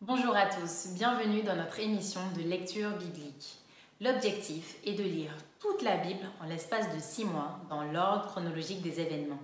Bonjour à tous, bienvenue dans notre émission de lecture biblique. L'objectif est de lire toute la Bible en l'espace de 6 mois dans l'ordre chronologique des événements.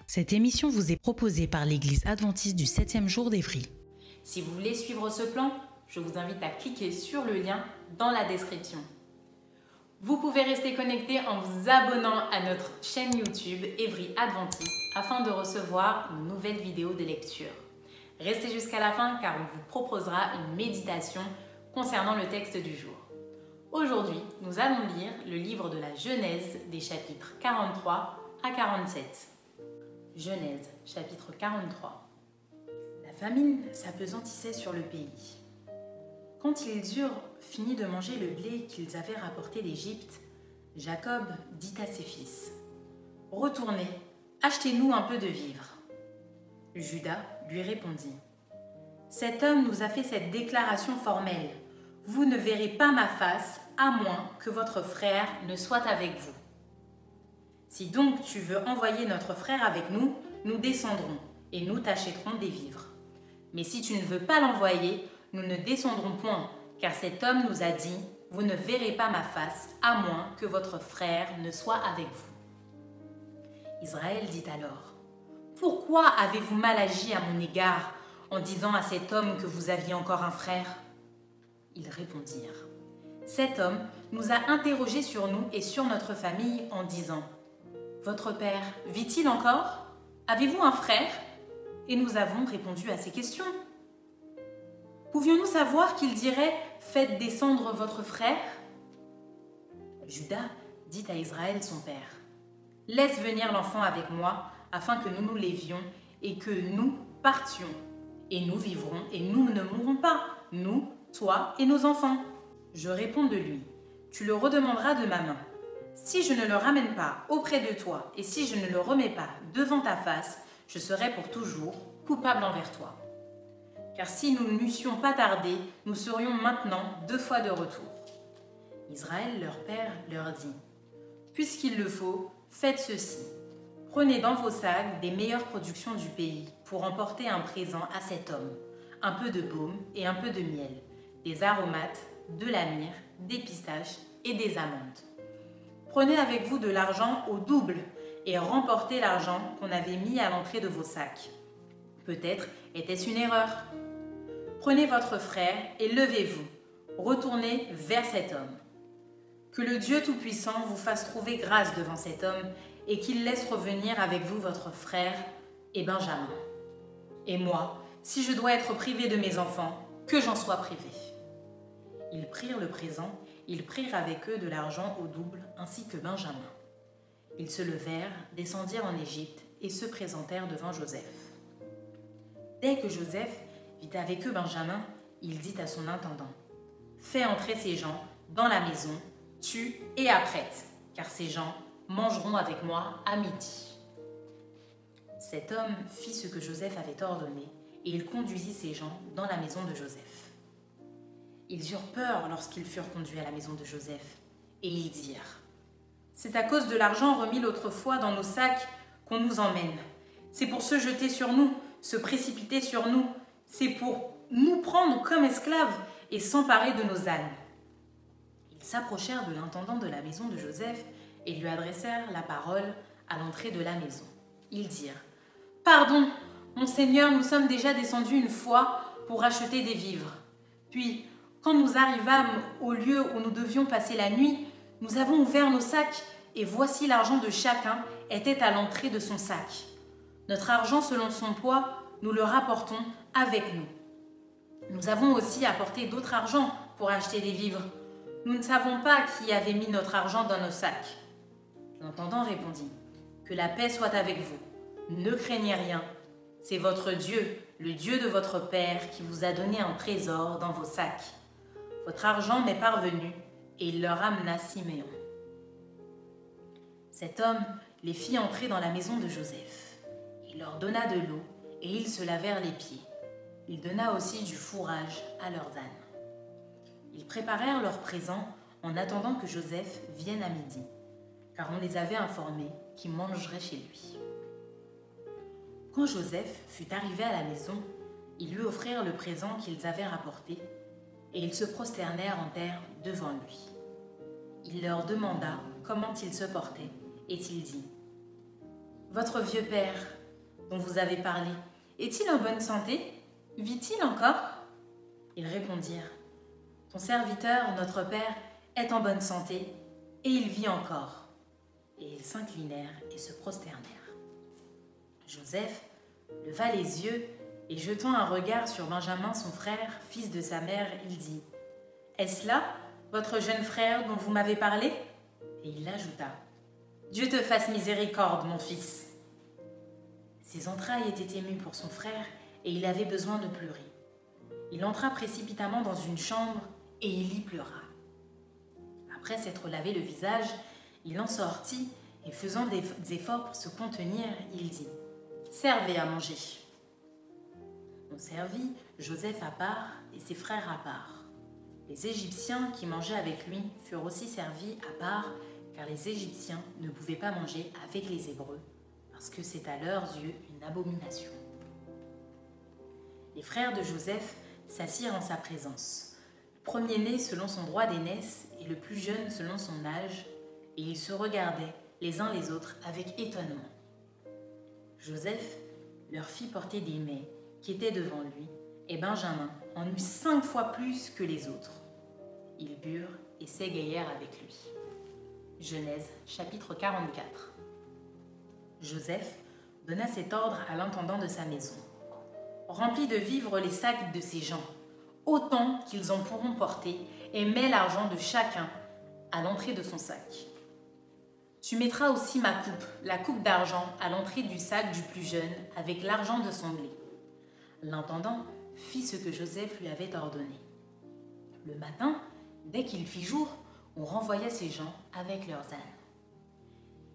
Cette émission vous est proposée par l'Église adventiste du 7e jour d'Évry. Si vous voulez suivre ce plan, je vous invite à cliquer sur le lien dans la description. Vous pouvez rester connecté en vous abonnant à notre chaîne YouTube Évry Adventiste afin de recevoir une nouvelle vidéo de lecture. Restez jusqu'à la fin car on vous proposera une méditation concernant le texte du jour. Aujourd'hui, nous allons lire le livre de la Genèse des chapitres 43 à 47. Genèse, chapitre 43. La famine s'apesantissait sur le pays. Quand ils eurent fini de manger le blé qu'ils avaient rapporté d'Égypte, Jacob dit à ses fils : « Retournez, achetez-nous un peu de vivres. » Juda lui répondit : « Cet homme nous a fait cette déclaration formelle. Vous ne verrez pas ma face, à moins que votre frère ne soit avec vous. Si donc tu veux envoyer notre frère avec nous, nous descendrons et nous t'achèterons des vivres. Mais si tu ne veux pas l'envoyer, nous ne descendrons point, car cet homme nous a dit : vous ne verrez pas ma face, à moins que votre frère ne soit avec vous. Israël dit alors : pourquoi avez-vous mal agi à mon égard en disant à cet homme que vous aviez encore un frère ? Ils répondirent : cet homme nous a interrogés sur nous et sur notre famille en disant : votre père vit-il encore ? Avez-vous un frère ? Et nous avons répondu à ces questions. Pouvions-nous savoir qu'il dirait : faites descendre votre frère ? Juda dit à Israël son père : laisse venir l'enfant avec moi, afin que nous nous lévions et que nous partions. Et nous vivrons et nous ne mourrons pas, nous, toi et nos enfants. Je réponds de lui : tu le redemanderas de ma main. Si je ne le ramène pas auprès de toi et si je ne le remets pas devant ta face, je serai pour toujours coupable envers toi. Car si nous n'eussions pas tardé, nous serions maintenant 2 fois de retour. Israël, leur père, leur dit : puisqu'il le faut, faites ceci. Prenez dans vos sacs des meilleures productions du pays pour emporter un présent à cet homme, un peu de baume et un peu de miel, des aromates, de la myrrhe, des pistaches et des amandes. Prenez avec vous de l'argent au double et remportez l'argent qu'on avait mis à l'entrée de vos sacs. Peut-être était-ce une erreur. Prenez votre frère et levez-vous. Retournez vers cet homme. Que le Dieu Tout-Puissant vous fasse trouver grâce devant cet homme et qu'il laisse revenir avec vous votre frère et Benjamin. Et moi, si je dois être privé de mes enfants, que j'en sois privé. » Ils prirent le présent. Ils prirent avec eux de l'argent au double, ainsi que Benjamin. Ils se levèrent, descendirent en Égypte et se présentèrent devant Joseph. Dès que Joseph vit avec eux Benjamin, il dit à son intendant : fais entrer ces gens dans la maison, tue et apprête, car ces gens mangeront avec moi à midi. Cet homme fit ce que Joseph avait ordonné et il conduisit ces gens dans la maison de Joseph. Ils eurent peur lorsqu'ils furent conduits à la maison de Joseph, et ils dirent : c'est à cause de l'argent remis l'autre fois dans nos sacs qu'on nous emmène. C'est pour se jeter sur nous, se précipiter sur nous. C'est pour nous prendre comme esclaves et s'emparer de nos ânes. Ils s'approchèrent de l'intendant de la maison de Joseph et lui adressèrent la parole à l'entrée de la maison. Ils dirent : pardon, mon Seigneur, nous sommes déjà descendus une fois pour acheter des vivres. Puis, quand nous arrivâmes au lieu où nous devions passer la nuit, nous avons ouvert nos sacs et voici l'argent de chacun était à l'entrée de son sac. Notre argent selon son poids, nous le rapportons avec nous. Nous avons aussi apporté d'autres argents pour acheter des vivres. Nous ne savons pas qui avait mis notre argent dans nos sacs. L'intendant répondit, « Que la paix soit avec vous. Ne craignez rien. C'est votre Dieu, le Dieu de votre père, qui vous a donné un trésor dans vos sacs. Votre argent m'est parvenu, et il leur amena Siméon. » Cet homme les fit entrer dans la maison de Joseph. Il leur donna de l'eau, et ils se lavèrent les pieds. Il donna aussi du fourrage à leurs ânes. Ils préparèrent leurs présents en attendant que Joseph vienne à midi, car on les avait informés qu'il mangerait chez lui. Quand Joseph fut arrivé à la maison, ils lui offrirent le présent qu'ils avaient rapporté, et ils se prosternèrent en terre devant lui. Il leur demanda comment il se portait, et il dit, « Votre vieux père, dont vous avez parlé, est-il en bonne santé? Vit-il encore ?» Ils répondirent, « Ton serviteur, notre père, est en bonne santé, et il vit encore. » Et ils s'inclinèrent et se prosternèrent. Joseph leva les yeux et jetant un regard sur Benjamin, son frère, fils de sa mère, il dit, « Est-ce là votre jeune frère dont vous m'avez parlé ?» Et il ajouta, « Dieu te fasse miséricorde, mon fils. » Ses entrailles étaient émues pour son frère et il avait besoin de pleurer. Il entra précipitamment dans une chambre et il y pleura. Après s'être lavé le visage, il en sortit et faisant des efforts pour se contenir, il dit, « Servez à manger. » On servit Joseph à part et ses frères à part. Les Égyptiens qui mangeaient avec lui furent aussi servis à part, car les Égyptiens ne pouvaient pas manger avec les Hébreux, parce que c'est à leurs yeux une abomination. Les frères de Joseph s'assirent en sa présence, le premier-né selon son droit d'aînesse et le plus jeune selon son âge, et ils se regardaient les uns les autres avec étonnement. Joseph leur fit porter des mets qui étaient devant lui, et Benjamin en eut 5 fois plus que les autres. Ils burent et s'égayèrent avec lui. Genèse chapitre 44. Joseph donna cet ordre à l'intendant de sa maison. « Remplis de vivres les sacs de ces gens, autant qu'ils en pourront porter, et mets l'argent de chacun à l'entrée de son sac. Tu mettras aussi ma coupe, la coupe d'argent, à l'entrée du sac du plus jeune, avec l'argent de son blé. » L'intendant fit ce que Joseph lui avait ordonné. Le matin, dès qu'il fit jour, on renvoya ces gens avec leurs ânes.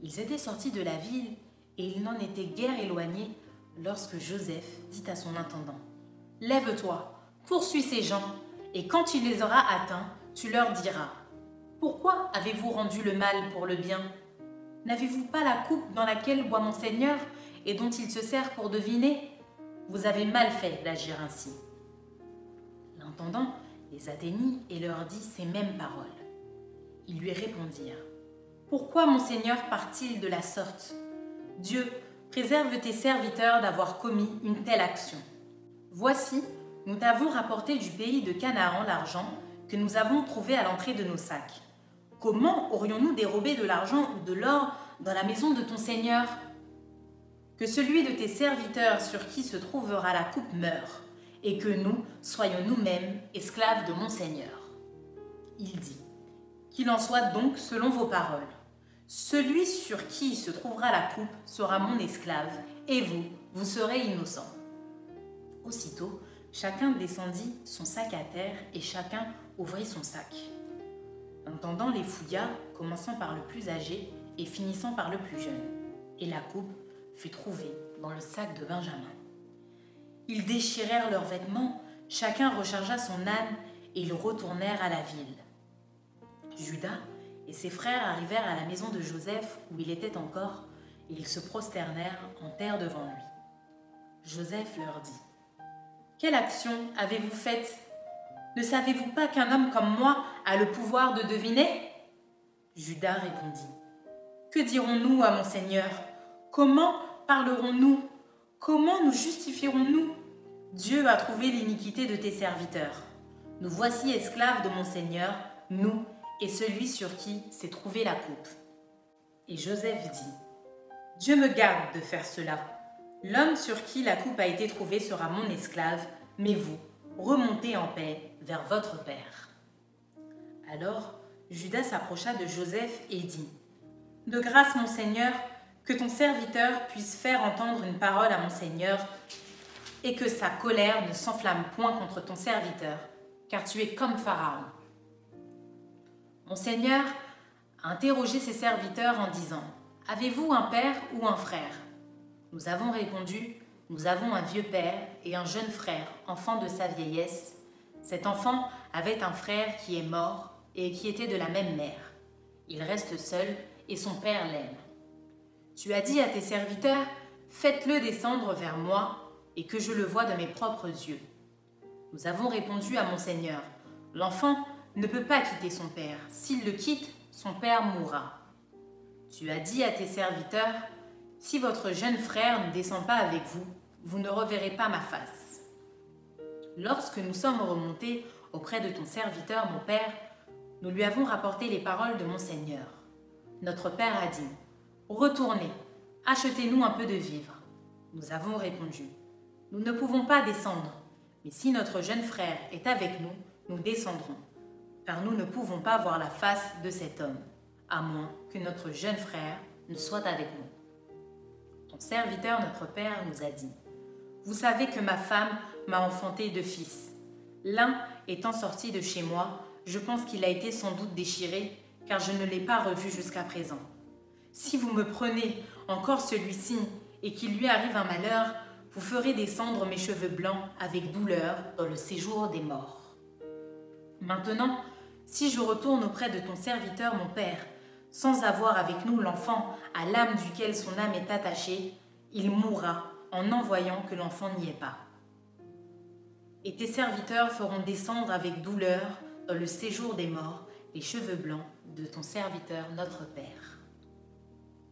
Ils étaient sortis de la ville et ils n'en étaient guère éloignés lorsque Joseph dit à son intendant, « Lève-toi, poursuis ces gens, et quand tu les auras atteints, tu leur diras, « Pourquoi avez-vous rendu le mal pour le bien? N'avez-vous pas la coupe dans laquelle boit mon Seigneur et dont il se sert pour deviner? Vous avez mal fait d'agir ainsi. » L'intendant les atteignit et leur dit ces mêmes paroles. Ils lui répondirent, « Pourquoi mon Seigneur part-il de la sorte? Dieu, préserve tes serviteurs d'avoir commis une telle action. Voici, nous t'avons rapporté du pays de Canaan l'argent que nous avons trouvé à l'entrée de nos sacs. Comment aurions-nous dérobé de l'argent ou de l'or dans la maison de ton Seigneur? Que celui de tes serviteurs sur qui se trouvera la coupe meure, et que nous soyons nous-mêmes esclaves de mon Seigneur. » Il dit, « Qu'il en soit donc selon vos paroles. Celui sur qui se trouvera la coupe sera mon esclave, et vous, vous serez innocents. » Aussitôt, chacun descendit son sac à terre, et chacun ouvrit son sac. L'intendant les fouilla, commençant par le plus âgé et finissant par le plus jeune, et la coupe fut trouvée dans le sac de Benjamin. Ils déchirèrent leurs vêtements, chacun rechargea son âne, et ils retournèrent à la ville. Judas et ses frères arrivèrent à la maison de Joseph où il était encore, et ils se prosternèrent en terre devant lui. Joseph leur dit, « Quelle action avez-vous faite? Ne savez-vous pas qu'un homme comme moi a le pouvoir de deviner ?» Judas répondit, « Que dirons-nous à mon Seigneur? Comment parlerons-nous? Comment nous justifierons-nous? Dieu a trouvé l'iniquité de tes serviteurs. Nous voici esclaves de mon Seigneur, nous et celui sur qui s'est trouvée la coupe. » Et Joseph dit, « Dieu me garde de faire cela. L'homme sur qui la coupe a été trouvée sera mon esclave, mais vous, remontez en paix vers votre père. » Alors Judas s'approcha de Joseph et dit, « De grâce, mon Seigneur, que ton serviteur puisse faire entendre une parole à mon Seigneur et que sa colère ne s'enflamme point contre ton serviteur, car tu es comme Pharaon. » Mon Seigneur a interrogé ses serviteurs en disant : « Avez-vous un père ou un frère ?» Nous avons répondu : « Nous avons un vieux père et un jeune frère, enfant de sa vieillesse. Cet enfant avait un frère qui est mort et qui était de la même mère. Il reste seul et son père l'aime. Tu as dit à tes serviteurs : faites-le descendre vers moi et que je le voie de mes propres yeux. Nous avons répondu à mon Seigneur : l'enfant ne peut pas quitter son père. S'il le quitte, son père mourra. Tu as dit à tes serviteurs : si votre jeune frère ne descend pas avec vous, vous ne reverrez pas ma face. Lorsque nous sommes remontés auprès de ton serviteur, mon père, nous lui avons rapporté les paroles de mon Seigneur. Notre père a dit : retournez, achetez-nous un peu de vivres. Nous avons répondu : nous ne pouvons pas descendre, mais si notre jeune frère est avec nous, nous descendrons, car nous ne pouvons pas voir la face de cet homme, à moins que notre jeune frère ne soit avec nous. Ton serviteur, notre père, nous a dit : vous savez que ma femme m'a enfanté 2 fils. L'un étant sorti de chez moi, je pense qu'il a été sans doute déchiré, car je ne l'ai pas revu jusqu'à présent. Si vous me prenez encore celui-ci et qu'il lui arrive un malheur, vous ferez descendre mes cheveux blancs avec douleur dans le séjour des morts. Maintenant, si je retourne auprès de ton serviteur, mon père, sans avoir avec nous l'enfant à l'âme duquel son âme est attachée, il mourra en voyant que l'enfant n'y est pas. Et tes serviteurs feront descendre avec douleur dans le séjour des morts les cheveux blancs de ton serviteur, notre père.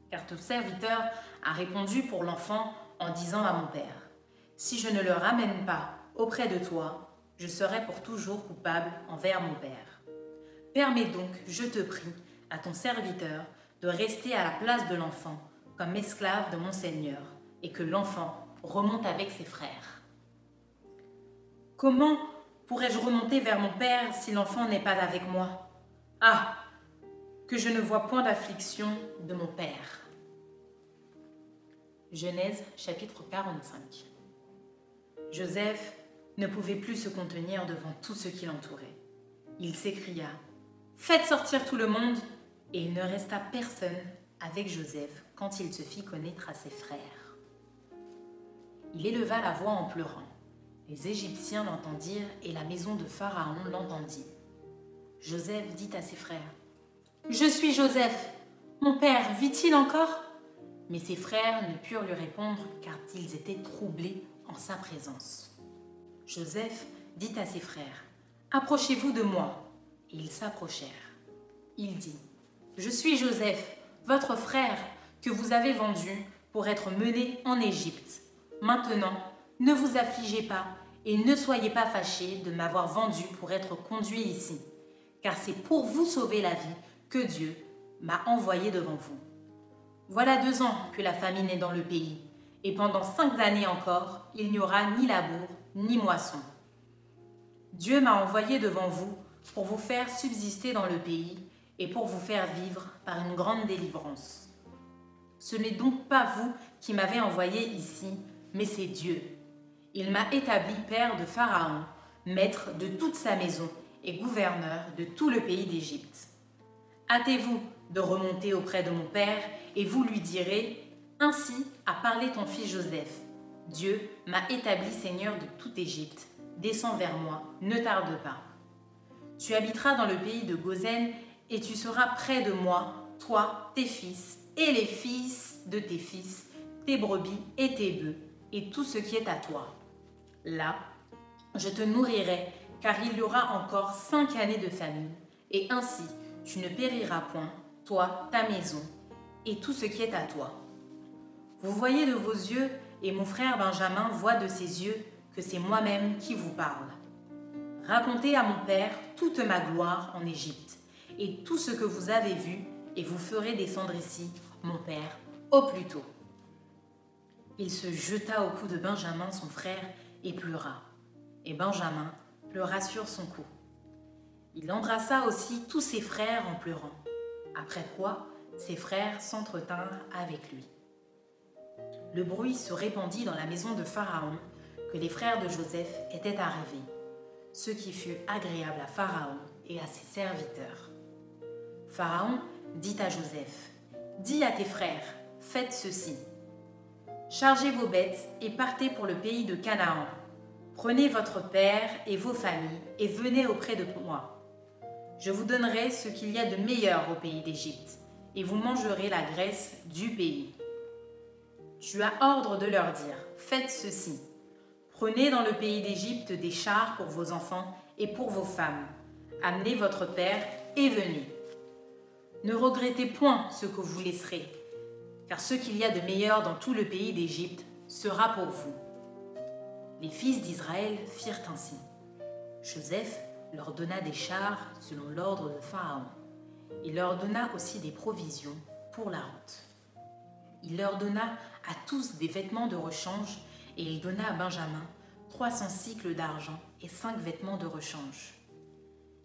Car ton serviteur a répondu pour l'enfant en disant à mon père : si je ne le ramène pas auprès de toi, je serai pour toujours coupable envers mon père. Permets donc, je te prie, à ton serviteur de rester à la place de l'enfant comme esclave de mon Seigneur, et que l'enfant remonte avec ses frères. Comment pourrais-je remonter vers mon père si l'enfant n'est pas avec moi ? Ah, que je ne vois point d'affliction de mon père. Genèse chapitre 45. Joseph ne pouvait plus se contenir devant tout ce qui l'entourait. Il s'écria : faites sortir tout le monde, et il ne resta personne avec Joseph quand il se fit connaître à ses frères. Il éleva la voix en pleurant. Les Égyptiens l'entendirent et la maison de Pharaon l'entendit. Joseph dit à ses frères : je suis Joseph, mon père vit-il encore ? Mais ses frères ne purent lui répondre car ils étaient troublés en sa présence. Joseph dit à ses frères : approchez-vous de moi. Et ils s'approchèrent. Il dit : je suis Joseph, votre frère, que vous avez vendu pour être mené en Égypte. Maintenant, ne vous affligez pas et ne soyez pas fâchés de m'avoir vendu pour être conduit ici, car c'est pour vous sauver la vie que Dieu m'a envoyé devant vous. Voilà 2 ans que la famine est dans le pays, et pendant 5 années encore, il n'y aura ni labour ni moisson. Dieu m'a envoyé devant vous pour vous faire subsister dans le pays et pour vous faire vivre par une grande délivrance. Ce n'est donc pas vous qui m'avez envoyé ici, mais c'est Dieu. Il m'a établi père de Pharaon, maître de toute sa maison et gouverneur de tout le pays d'Égypte. Hâtez-vous de remonter auprès de mon père et vous lui direz : ainsi a parlé ton fils Joseph. Dieu m'a établi seigneur de toute Égypte. Descends vers moi, ne tarde pas. Tu habiteras dans le pays de Goshen et tu seras près de moi, toi, tes fils et les fils de tes fils, tes brebis et tes bœufs, et tout ce qui est à toi. Là, je te nourrirai, car il y aura encore 5 années de famine, et ainsi tu ne périras point, toi, ta maison, et tout ce qui est à toi. Vous voyez de vos yeux, et mon frère Benjamin voit de ses yeux, que c'est moi-même qui vous parle. Racontez à mon père toute ma gloire en Égypte, et tout ce que vous avez vu, et vous ferez descendre ici, mon père, au plus tôt. Il se jeta au cou de Benjamin, son frère, et pleura. Et Benjamin pleura sur son cou. Il embrassa aussi tous ses frères en pleurant. Après quoi, Ses frères s'entretinrent avec lui. Le bruit se répandit dans la maison de Pharaon que les frères de Joseph étaient arrivés, ce qui fut agréable à Pharaon et à ses serviteurs. Pharaon dit à Joseph, « Dis à tes frères, faites ceci. Chargez vos bêtes et partez pour le pays de Canaan. Prenez votre père et vos familles et venez auprès de moi. Je vous donnerai ce qu'il y a de meilleur au pays d'Égypte, et vous mangerez la graisse du pays. Tu as ordre de leur dire, faites ceci. Prenez dans le pays d'Égypte des chars pour vos enfants et pour vos femmes. Amenez votre père et venez. Ne regrettez point ce que vous laisserez, car ce qu'il y a de meilleur dans tout le pays d'Égypte sera pour vous. » Les fils d'Israël firent ainsi. Joseph leur donna des chars selon l'ordre de Pharaon. Il leur donna aussi des provisions pour la route. Il leur donna à tous des vêtements de rechange, et il donna à Benjamin 300 cycles d'argent et 5 vêtements de rechange.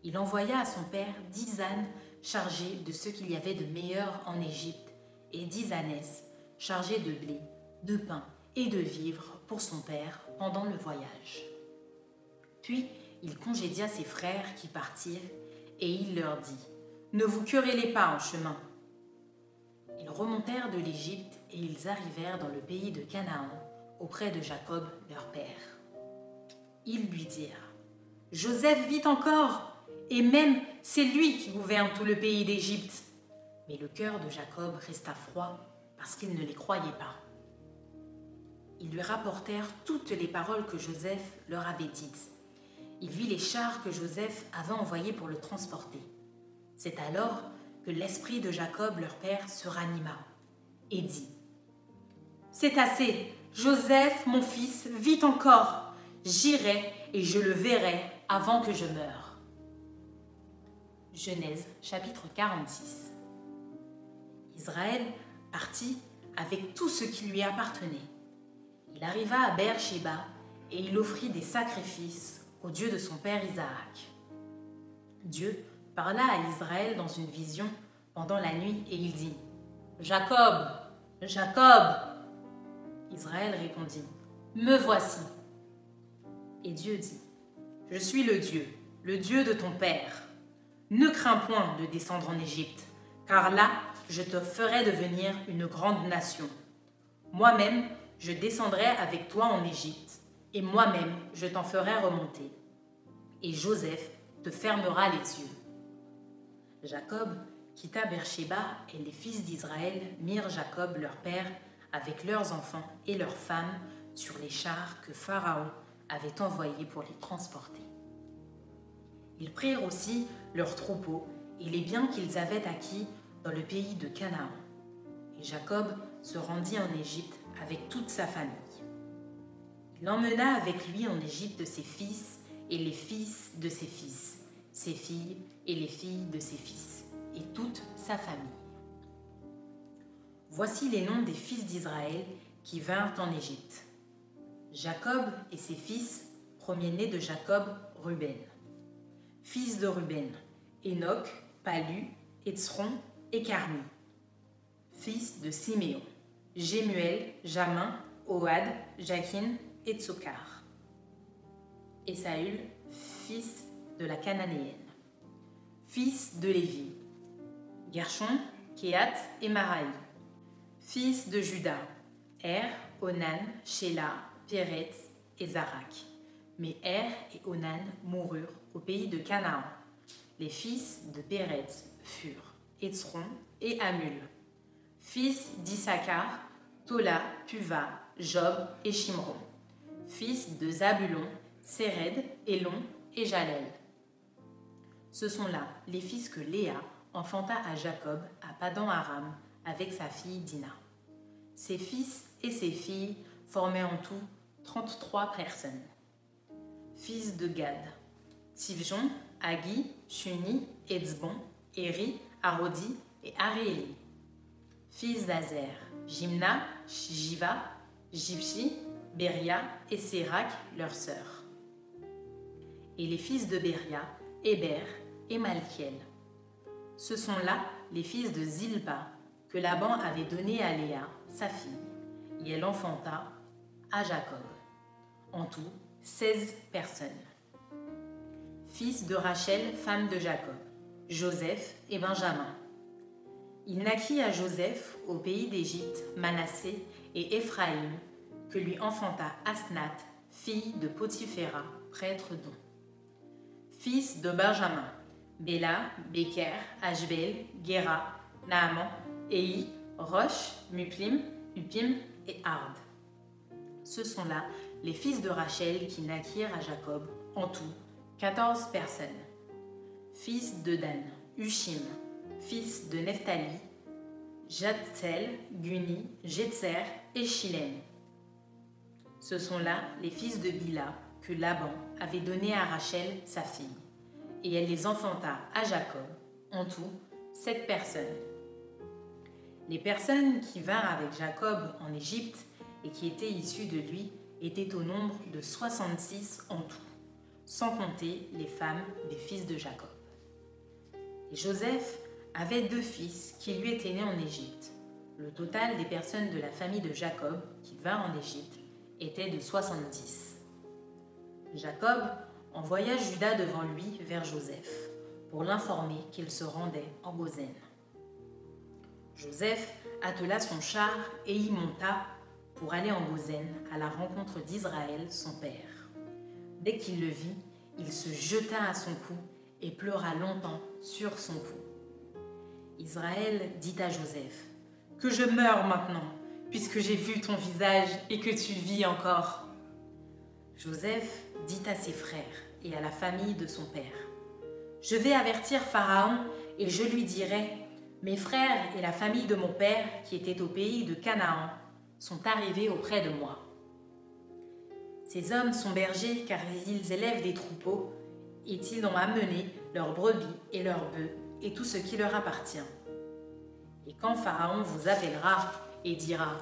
Il envoya à son père 10 ânes chargés de ce qu'il y avait de meilleur en Égypte, et 10 ânesses chargées de blé, de pain et de vivres pour son père pendant le voyage. Puis il congédia ses frères qui partirent, et il leur dit, « Ne vous querellez pas en chemin. » Ils remontèrent de l'Égypte et ils arrivèrent dans le pays de Canaan, auprès de Jacob leur père. Ils lui dirent, « Joseph vit encore, et même c'est lui qui gouverne tout le pays d'Égypte. » Mais le cœur de Jacob resta froid parce qu'il ne les croyait pas. Ils lui rapportèrent toutes les paroles que Joseph leur avait dites. Il vit les chars que Joseph avait envoyés pour le transporter. C'est alors que l'esprit de Jacob leur père se ranima et dit, « C'est assez, Joseph, mon fils, vit encore. J'irai et je le verrai avant que je meure. » Genèse chapitre 46. Israël partit avec tout ce qui lui appartenait. Il arriva à Beer-Shéba et il offrit des sacrifices au Dieu de son père Isaac. Dieu parla à Israël dans une vision pendant la nuit et il dit, « Jacob, Jacob !» Israël répondit, « Me voici. » Et Dieu dit, « Je suis le Dieu de ton père. Ne crains point de descendre en Égypte, car là, je te ferai devenir une grande nation. Moi-même, je descendrai avec toi en Égypte, et moi-même, je t'en ferai remonter. Et Joseph te fermera les yeux. » Jacob quitta Beer-Shéba et les fils d'Israël mirent Jacob leur père avec leurs enfants et leurs femmes sur les chars que Pharaon avait envoyés pour les transporter. Ils prirent aussi leurs troupeaux et les biens qu'ils avaient acquis dans le pays de Canaan. Et Jacob se rendit en Égypte avec toute sa famille. Il emmena avec lui en Égypte ses fils et les fils de ses fils, ses filles et les filles de ses fils, et toute sa famille. Voici les noms des fils d'Israël qui vinrent en Égypte. Jacob et ses fils, premier-né de Jacob, Ruben. Fils de Ruben, Enoch, Palu, Hétzron et Carmi. Fils de Siméon, Jémuel, Jamin, Ohad, Jakin et Tsokar. Et Saül, fils de la Cananéenne. Fils de Lévi, Gershon, Kehat et Maraï. Fils de Juda, Onan, Shéla, Péretz et Zarak. Mais et Onan moururent au pays de Canaan. Les fils de Péretz furent Hétzron et Hamul. Fils d'Issachar, Tola, Puva, Job et Shimron. Fils de Zabulon, Séred, Élon et Jalel. Ce sont là les fils que Léa enfanta à Jacob à Padan-Aram avec sa fille Dina. Ses fils et ses filles formaient en tout 33 personnes. Fils de Gad, Tivjon, Agi, Shuni, Etzbon, Éri, Arodi et Aréli. Fils d'Azer, Jimna, Jiva, Jivshi, Beria et Sérac, leurs sœurs. Et les fils de Beria, Héber et Malkiel. Ce sont là les fils de Zilpa, que Laban avait donné à Léa, sa fille, et elle enfanta à Jacob. En tout, 16 personnes. Fils de Rachel, femme de Jacob, Joseph et Benjamin. Il naquit à Joseph, au pays d'Égypte, Manassé et Éphraïm, que lui enfanta Asnath, fille de Potiphéra, prêtre d'On. Fils de Benjamin, Béla, Béker, Ashbel, Guéra, Naaman, Éi, Rosh, Muplim, Upim et Ard. Ce sont là les fils de Rachel qui naquirent à Jacob, en tout 14 personnes. Fils de Dan, Ushim, fils de Nephtali, Jatsel, Guni, Jetser et Shilem. Ce sont là les fils de Bila que Laban avait donnés à Rachel, sa fille, et elle les enfanta à Jacob, en tout 7 personnes. Les personnes qui vinrent avec Jacob en Égypte et qui étaient issues de lui étaient au nombre de 66 en tout, sans compter les femmes des fils de Jacob. Et Joseph avait 2 fils qui lui étaient nés en Égypte. Le total des personnes de la famille de Jacob qui vinrent en Égypte était de 70. Jacob envoya Juda devant lui vers Joseph pour l'informer qu'il se rendait en Goshen. Joseph attela son char et y monta pour aller en Goshen à la rencontre d'Israël, son père. Dès qu'il le vit, il se jeta à son cou et pleura longtemps sur son cou. Israël dit à Joseph : « Que je meure maintenant, puisque j'ai vu ton visage et que tu vis encore. » Joseph dit à ses frères et à la famille de son père : « Je vais avertir Pharaon et je lui dirai : mes frères et la famille de mon père, qui étaient au pays de Canaan, sont arrivés auprès de moi. Ces hommes sont bergers car ils élèvent des troupeaux et ils ont amené leurs brebis et leurs bœufs et tout ce qui leur appartient. Et quand Pharaon vous appellera et dira :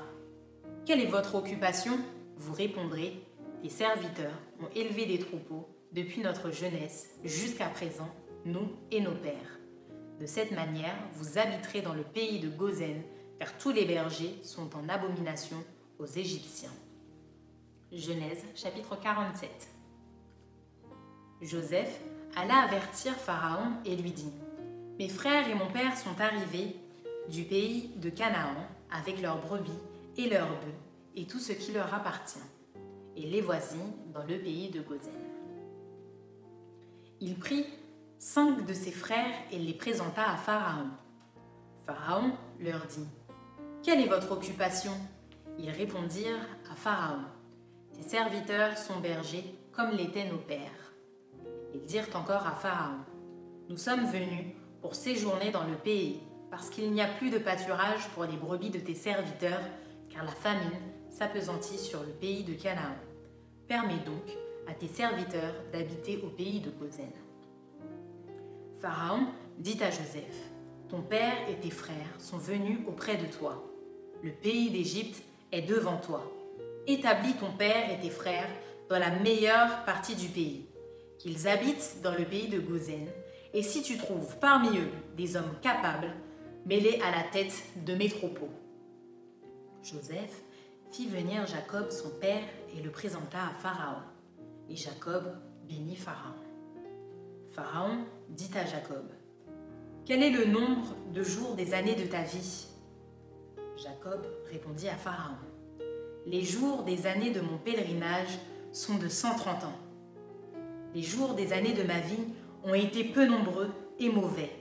quelle est votre occupation ? Vous répondrez : les serviteurs ont élevé des troupeaux depuis notre jeunesse jusqu'à présent, nous et nos pères. De cette manière, vous habiterez dans le pays de Goshen, car tous les bergers sont en abomination aux Égyptiens. » Genèse chapitre 47. Joseph alla avertir Pharaon et lui dit : « Mes frères et mon père sont arrivés du pays de Canaan avec leurs brebis et leurs bœufs et tout ce qui leur appartient, et les voici dans le pays de Goshen. » Il prit 5 de ses frères et les présenta à Pharaon. Pharaon leur dit : « Quelle est votre occupation ? » Ils répondirent à Pharaon : « Tes serviteurs sont bergers comme l'étaient nos pères. » Ils dirent encore à Pharaon : « Nous sommes venus pour séjourner dans le pays, parce qu'il n'y a plus de pâturage pour les brebis de tes serviteurs, car la famine s'appesantit sur le pays de Canaan. Permets donc à tes serviteurs d'habiter au pays de Goshen. » Pharaon dit à Joseph : « Ton père et tes frères sont venus auprès de toi. Le pays d'Égypte est devant toi. Établis ton père et tes frères dans la meilleure partie du pays, qu'ils habitent dans le pays de Goshen, et si tu trouves parmi eux des hommes capables, mets-les à la tête de mes troupeaux. » Joseph fit venir Jacob son père et le présenta à Pharaon. Et Jacob bénit Pharaon. Pharaon dit à Jacob : « Quel est le nombre de jours des années de ta vie ? » Jacob répondit à Pharaon : « Les jours des années de mon pèlerinage sont de 130 ans. Les jours des années de ma vie ont été peu nombreux et mauvais,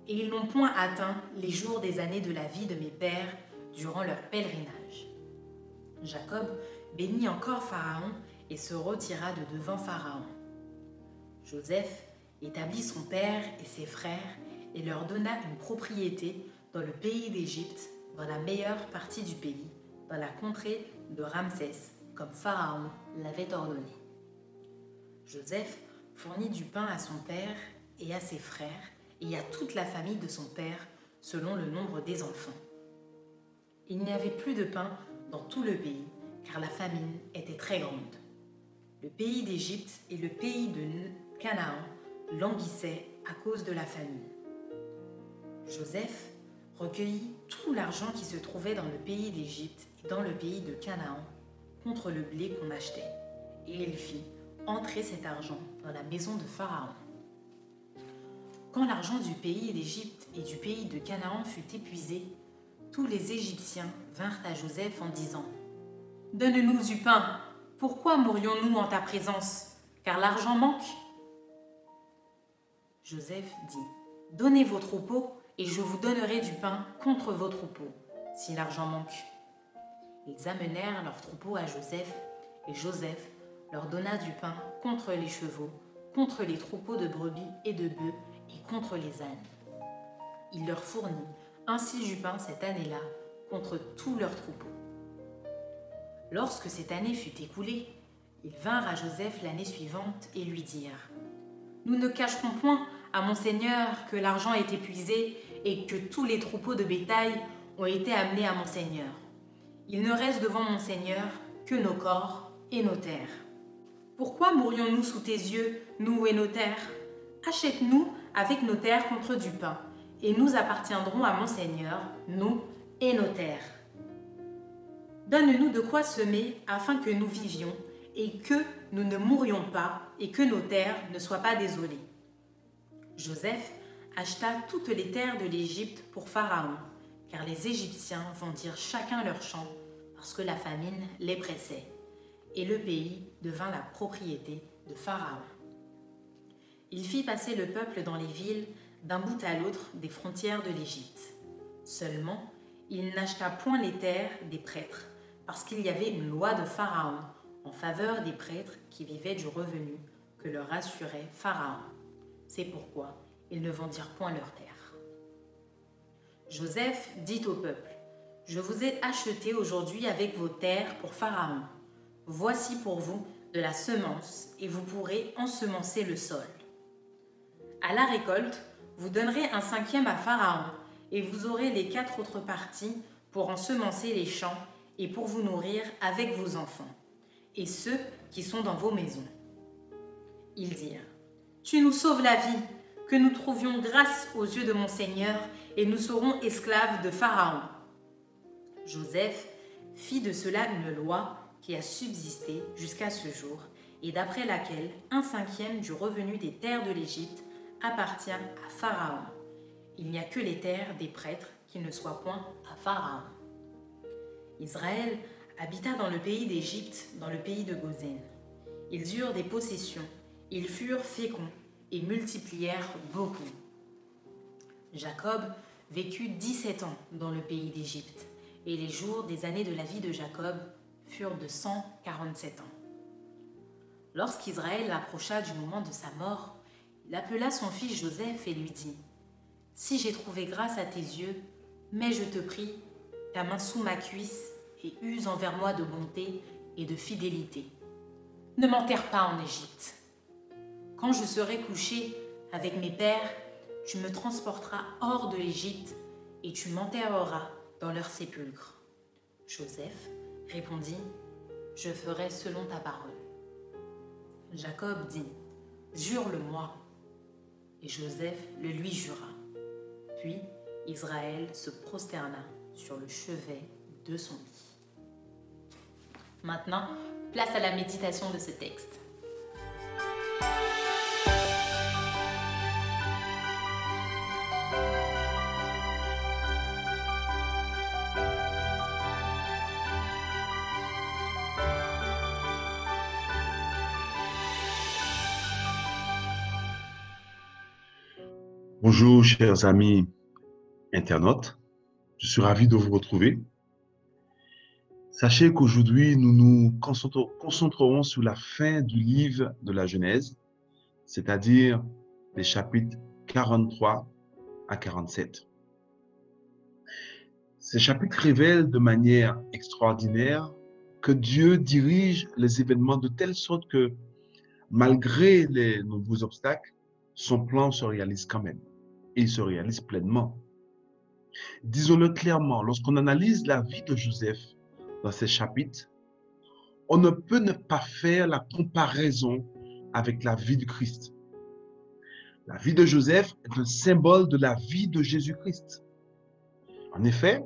et ils n'ont point atteint les jours des années de la vie de mes pères durant leur pèlerinage. » Jacob bénit encore Pharaon et se retira de devant Pharaon. Joseph établit son père et ses frères et leur donna une propriété dans le pays d'Égypte, dans la meilleure partie du pays, dans la contrée de Ramsès, comme Pharaon l'avait ordonné. Joseph fournit du pain à son père et à ses frères et à toute la famille de son père, selon le nombre des enfants. Il n'y avait plus de pain dans tout le pays, car la famine était très grande. Le pays d'Égypte et le pays de Canaan languissaient à cause de la famine. Joseph recueillit tout l'argent qui se trouvait dans le pays d'Égypte et dans le pays de Canaan contre le blé qu'on achetait, et il fit entrer cet argent dans la maison de Pharaon. Quand l'argent du pays d'Égypte et du pays de Canaan fut épuisé, tous les Égyptiens vinrent à Joseph en disant « Donne-nous du pain, pourquoi mourions-nous en ta présence, car l'argent manque ?» Joseph dit « Donnez vos troupeaux, et je vous donnerai du pain contre vos troupeaux, si l'argent manque. » Ils amenèrent leurs troupeaux à Joseph, et Joseph leur donna du pain contre les chevaux, contre les troupeaux de brebis et de bœufs, et contre les ânes. Il leur fournit ainsi du pain cette année-là, contre tous leurs troupeaux. Lorsque cette année fut écoulée, ils vinrent à Joseph l'année suivante et lui dirent « Nous ne cacherons point à mon Seigneur que l'argent est épuisé et que tous les troupeaux de bétail ont été amenés à mon Seigneur. Il ne reste devant mon Seigneur que nos corps et nos terres. Pourquoi mourions-nous sous tes yeux, nous et nos terres? Achète-nous avec nos terres contre du pain, et nous appartiendrons à mon Seigneur, nous et nos terres. Donne-nous de quoi semer afin que nous vivions, et que nous ne mourions pas, et que nos terres ne soient pas désolées. » Joseph acheta toutes les terres de l'Égypte pour Pharaon, car les Égyptiens vendirent chacun leur champ, parce que la famine les pressait, et le pays devint la propriété de Pharaon. Il fit passer le peuple dans les villes d'un bout à l'autre des frontières de l'Égypte. Seulement, il n'acheta point les terres des prêtres, parce qu'il y avait une loi de Pharaon en faveur des prêtres qui vivaient du revenu que leur assurait Pharaon. C'est pourquoi ils ne vendirent point leurs terres. Joseph dit au peuple, « Je vous ai acheté aujourd'hui avec vos terres pour Pharaon. Voici pour vous de la semence, et vous pourrez ensemencer le sol. À la récolte, vous donnerez un 5e à Pharaon, et vous aurez les 4 autres parties pour ensemencer les champs et pour vous nourrir avec vos enfants, et ceux qui sont dans vos maisons. » Ils dirent, « Tu nous sauves la vie, que nous trouvions grâce aux yeux de mon Seigneur, et nous serons esclaves de Pharaon. » Joseph fit de cela une loi qui a subsisté jusqu'à ce jour, et d'après laquelle un 5e du revenu des terres de l'Égypte appartient à Pharaon. Il n'y a que les terres des prêtres qui ne soient point à Pharaon. Israël habita dans le pays d'Égypte, dans le pays de Goshen. Ils eurent des possessions, ils furent féconds et multiplièrent beaucoup. Jacob vécut 17 ans dans le pays d'Égypte, et les jours des années de la vie de Jacob furent de 147 ans. Lorsqu'Israël approcha du moment de sa mort, il appela son fils Joseph et lui dit « Si j'ai trouvé grâce à tes yeux, mets, je te prie, ta main sous ma cuisse et use envers moi de bonté et de fidélité. Ne m'enterre pas en Égypte. Quand je serai couché avec mes pères, tu me transporteras hors de l'Égypte et tu m'enterreras dans leur sépulcre. » Joseph répondit « Je ferai selon ta parole. » Jacob dit « Jure-le-moi. » Et Joseph le lui jura. Puis Israël se prosterna sur le chevet de son lit. Maintenant, place à la méditation de ce texte. Bonjour, chers amis internautes. Je suis ravi de vous retrouver. Sachez qu'aujourd'hui, nous nous concentrerons sur la fin du livre de la Genèse, c'est-à-dire les chapitres 43 à 47. Ces chapitres révèlent de manière extraordinaire que Dieu dirige les événements de telle sorte que, malgré les nombreux obstacles, son plan se réalise quand même. Et il se réalise pleinement. Disons-le clairement, lorsqu'on analyse la vie de Joseph dans ces chapitres, on ne peut ne pas faire la comparaison avec la vie du Christ. La vie de Joseph est un symbole de la vie de Jésus-Christ. En effet,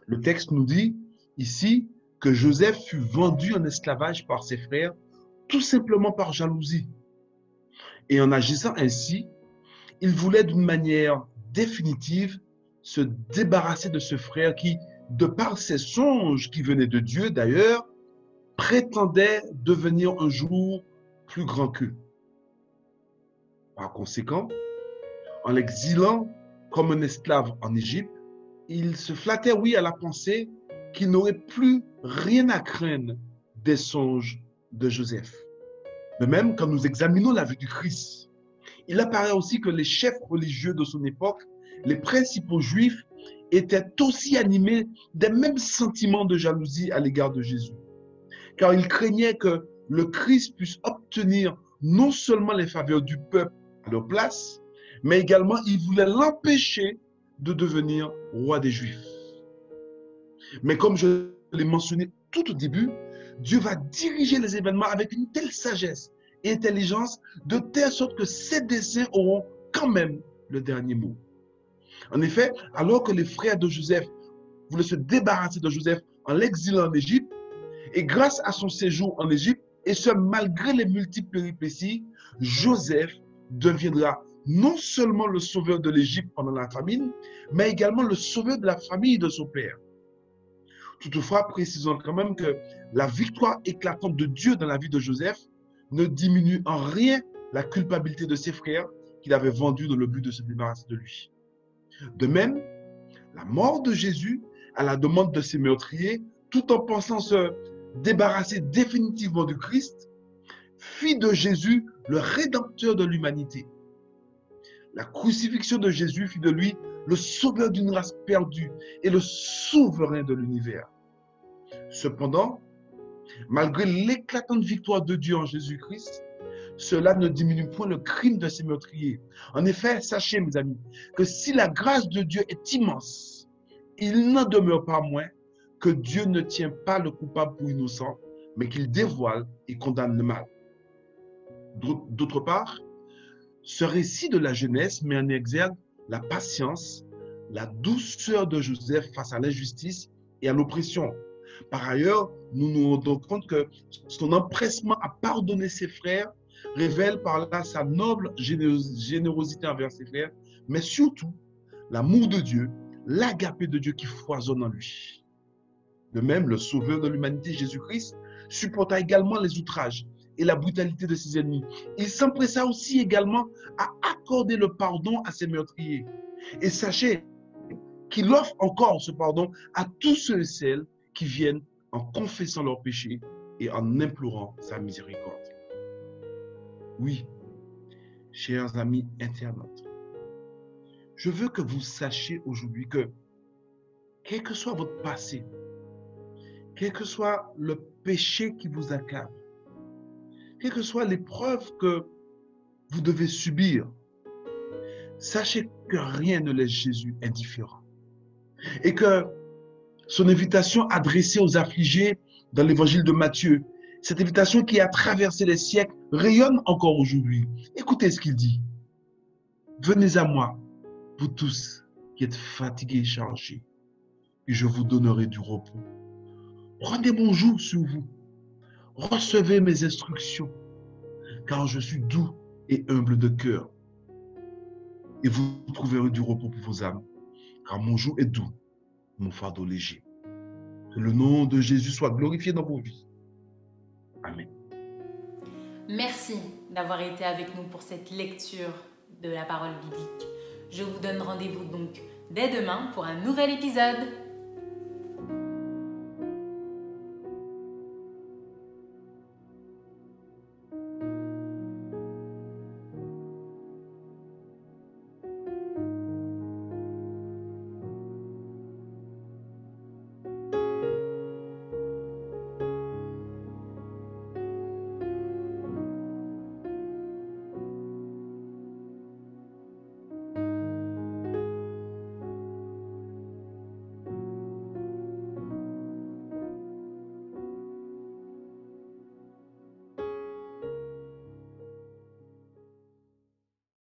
le texte nous dit ici que Joseph fut vendu en esclavage par ses frères, tout simplement par jalousie. Et en agissant ainsi, il voulait d'une manière définitive se débarrasser de ce frère qui, de par ses songes qui venaient de Dieu d'ailleurs, prétendait devenir un jour plus grand qu'eux. Par conséquent, en l'exilant comme un esclave en Égypte, il se flattait, oui, à la pensée qu'il n'aurait plus rien à craindre des songes de Joseph. De même, quand nous examinons la vie du Christ, il apparaît aussi que les chefs religieux de son époque, les principaux juifs, étaient aussi animés des mêmes sentiments de jalousie à l'égard de Jésus. Car ils craignaient que le Christ puisse obtenir non seulement les faveurs du peuple à leur place, mais également ils voulaient l'empêcher de devenir roi des Juifs. Mais comme je l'ai mentionné tout au début, Dieu va diriger les événements avec une telle sagesse et intelligence, de telle sorte que ses desseins auront quand même le dernier mot. En effet, alors que les frères de Joseph voulaient se débarrasser de Joseph en l'exilant en Égypte, et grâce à son séjour en Égypte, et ce malgré les multiples péripéties, Joseph deviendra non seulement le sauveur de l'Égypte pendant la famine, mais également le sauveur de la famille de son père. Toutefois, précisons quand même que la victoire éclatante de Dieu dans la vie de Joseph ne diminue en rien la culpabilité de ses frères qu'il avait vendus dans le but de se débarrasser de lui. De même, la mort de Jésus, à la demande de ses meurtriers, tout en pensant se débarrasser définitivement du Christ, fit de Jésus le rédempteur de l'humanité. La crucifixion de Jésus fit de lui le sauveur d'une race perdue et le souverain de l'univers. Cependant, malgré l'éclatante victoire de Dieu en Jésus-Christ, cela ne diminue point le crime de ses meurtriers. En effet, sachez, mes amis, que si la grâce de Dieu est immense, il n'en demeure pas moins que Dieu ne tient pas le coupable pour innocent, mais qu'il dévoile et condamne le mal. D'autre part, ce récit de la Genèse met en exergue la patience, la douceur de Joseph face à l'injustice et à l'oppression. Par ailleurs, nous nous rendons compte que son empressement à pardonner ses frères révèle par là sa noble générosité envers ses frères, mais surtout l'amour de Dieu, l'agapé de Dieu qui foisonne en lui. De même, le sauveur de l'humanité, Jésus-Christ, supporta également les outrages et la brutalité de ses ennemis. Il s'empressa aussi également à accorder le pardon à ses meurtriers. Et sachez qu'il offre encore ce pardon à tous ceux et celles qui viennent en confessant leurs péchés et en implorant sa miséricorde. Oui, chers amis internautes, je veux que vous sachiez aujourd'hui que, quel que soit votre passé, quel que soit le péché qui vous accable, quelle que soit l'épreuve que vous devez subir, sachez que rien ne laisse Jésus indifférent. Et que son invitation adressée aux affligés dans l'évangile de Matthieu, cette invitation qui a traversé les siècles, rayonne encore aujourd'hui. Écoutez ce qu'il dit. Venez à moi, vous tous qui êtes fatigués et chargés, et je vous donnerai du repos. Prenez mon joug sur vous. Recevez mes instructions, car je suis doux et humble de cœur. Et vous trouverez du repos pour vos âmes, car mon joug est doux, mon fardeau léger. Que le nom de Jésus soit glorifié dans vos vies. Amen. Merci d'avoir été avec nous pour cette lecture de la parole biblique. Je vous donne rendez-vous donc dès demain pour un nouvel épisode.